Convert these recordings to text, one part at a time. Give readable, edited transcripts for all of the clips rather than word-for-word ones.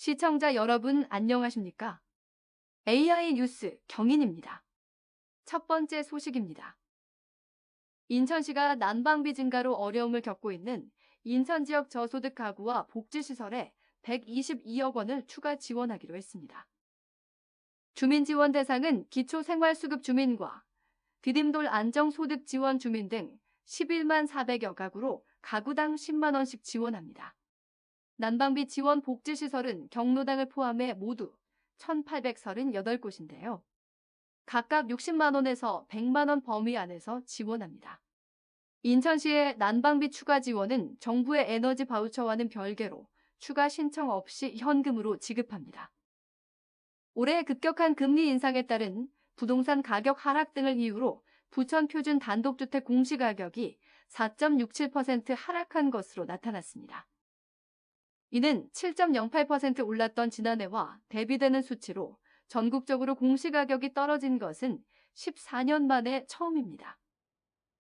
시청자 여러분 안녕하십니까? AI 뉴스 경인입니다. 첫 번째 소식입니다. 인천시가 난방비 증가로 어려움을 겪고 있는 인천 지역 저소득 가구와 복지시설에 122억 원을 추가 지원하기로 했습니다. 주민 지원 대상은 기초생활수급 주민과 디딤돌 안정소득 지원 주민 등 11만 400여 가구로 가구당 10만 원씩 지원합니다. 난방비 지원 복지시설은 경로당을 포함해 모두 1,838곳인데요. 각각 60만 원에서 100만 원 범위 안에서 지원합니다. 인천시의 난방비 추가 지원은 정부의 에너지 바우처와는 별개로 추가 신청 없이 현금으로 지급합니다. 올해 급격한 금리 인상에 따른 부동산 가격 하락 등을 이유로 부천 표준 단독주택 공시가격이 4.67% 하락한 것으로 나타났습니다. 이는 7.08% 올랐던 지난해와 대비되는 수치로 전국적으로 공시가격이 떨어진 것은 14년 만에 처음입니다.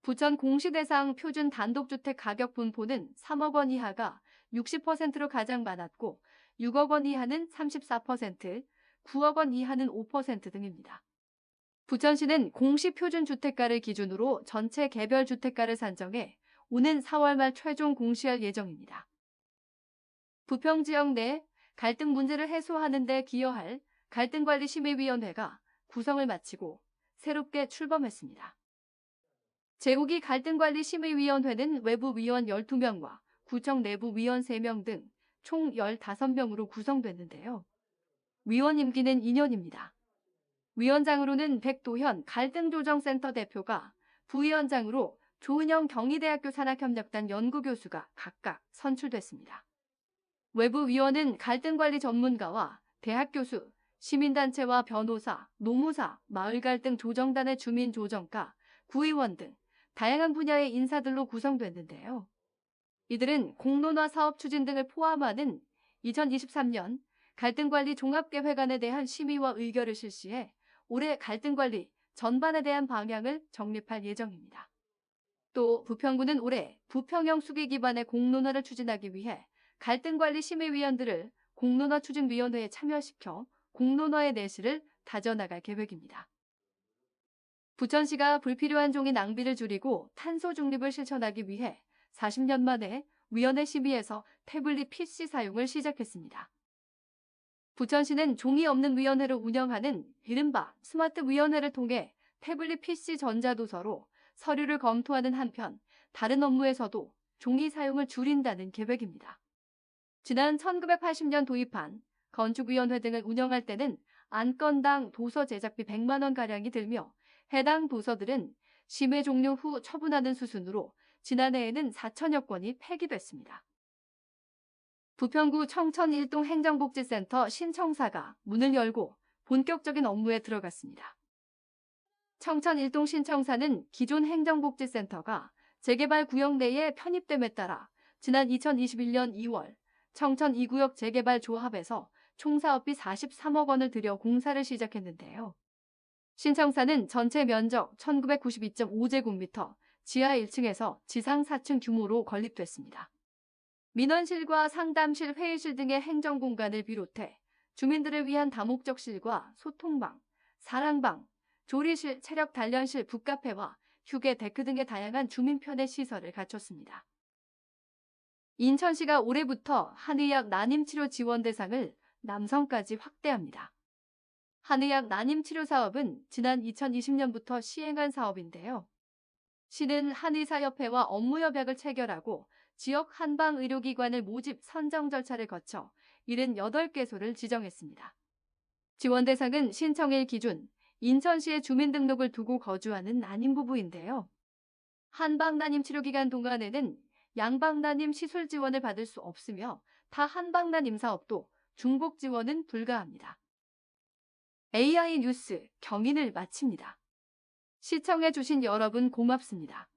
부천 공시대상 표준 단독주택 가격 분포는 3억 원 이하가 60%로 가장 많았고 6억 원 이하는 34%, 9억 원 이하는 5% 등입니다. 부천시는 공시표준주택가를 기준으로 전체 개별 주택가를 산정해 오는 4월 말 최종 공시할 예정입니다. 부평지역 내 갈등 문제를 해소하는 데 기여할 갈등관리심의위원회가 구성을 마치고 새롭게 출범했습니다. 제5기 갈등관리심의위원회는 외부 위원 12명과 구청 내부 위원 3명 등 총 15명으로 구성됐는데요. 위원 임기는 2년입니다. 위원장으로는 백도현 갈등조정센터 대표가, 부위원장으로 조은영 경희대학교 산학협력단 연구교수가 각각 선출됐습니다. 외부 위원은 갈등관리 전문가와 대학 교수, 시민단체와 변호사, 노무사, 마을갈등 조정단의 주민조정가, 구의원 등 다양한 분야의 인사들로 구성됐는데요. 이들은 공론화 사업 추진 등을 포함하는 2023년 갈등관리 종합계획안에 대한 심의와 의결을 실시해 올해 갈등관리 전반에 대한 방향을 정립할 예정입니다. 또 부평구는 올해 부평형 수기 기반의 공론화를 추진하기 위해 갈등관리 심의위원들을 공론화 추진위원회에 참여시켜 공론화의 내실을 다져나갈 계획입니다. 부천시가 불필요한 종이 낭비를 줄이고 탄소 중립을 실천하기 위해 40년 만에 위원회 심의에서 태블릿 PC 사용을 시작했습니다. 부천시는 종이 없는 위원회를 운영하는 이른바 스마트위원회를 통해 태블릿 PC 전자도서로 서류를 검토하는 한편 다른 업무에서도 종이 사용을 줄인다는 계획입니다. 지난 1980년 도입한 건축위원회 등을 운영할 때는 안건당 도서 제작비 100만 원가량이 들며 해당 도서들은 심의 종료 후 처분하는 수순으로 지난해에는 4천여 건이 폐기됐습니다. 부평구 청천 1동 행정복지센터 신청사가 문을 열고 본격적인 업무에 들어갔습니다. 청천 1동 신청사는 기존 행정복지센터가 재개발 구역 내에 편입됨에 따라 지난 2021년 2월 청천 2구역 재개발 조합에서 총 사업비 43억 원을 들여 공사를 시작했는데요. 신청사는 전체 면적 1992.5제곱미터, 지하 1층에서 지상 4층 규모로 건립됐습니다. 민원실과 상담실, 회의실 등의 행정공간을 비롯해 주민들을 위한 다목적실과 소통방, 사랑방, 조리실, 체력 단련실, 북카페와 휴게 데크 등의 다양한 주민 편의 시설을 갖췄습니다. 인천시가 올해부터 한의학 난임치료 지원 대상을 남성까지 확대합니다. 한의학 난임치료 사업은 지난 2020년부터 시행한 사업인데요. 시는 한의사협회와 업무협약을 체결하고 지역 한방의료기관을 모집 선정 절차를 거쳐 78개소를 지정했습니다. 지원 대상은 신청일 기준 인천시의 주민등록을 두고 거주하는 난임부부인데요. 한방난임치료 기간 동안에는 양방난임 시술 지원을 받을 수 없으며 타 한방난임 사업도 중복 지원은 불가합니다. AI 뉴스 경인을 마칩니다. 시청해주신 여러분 고맙습니다.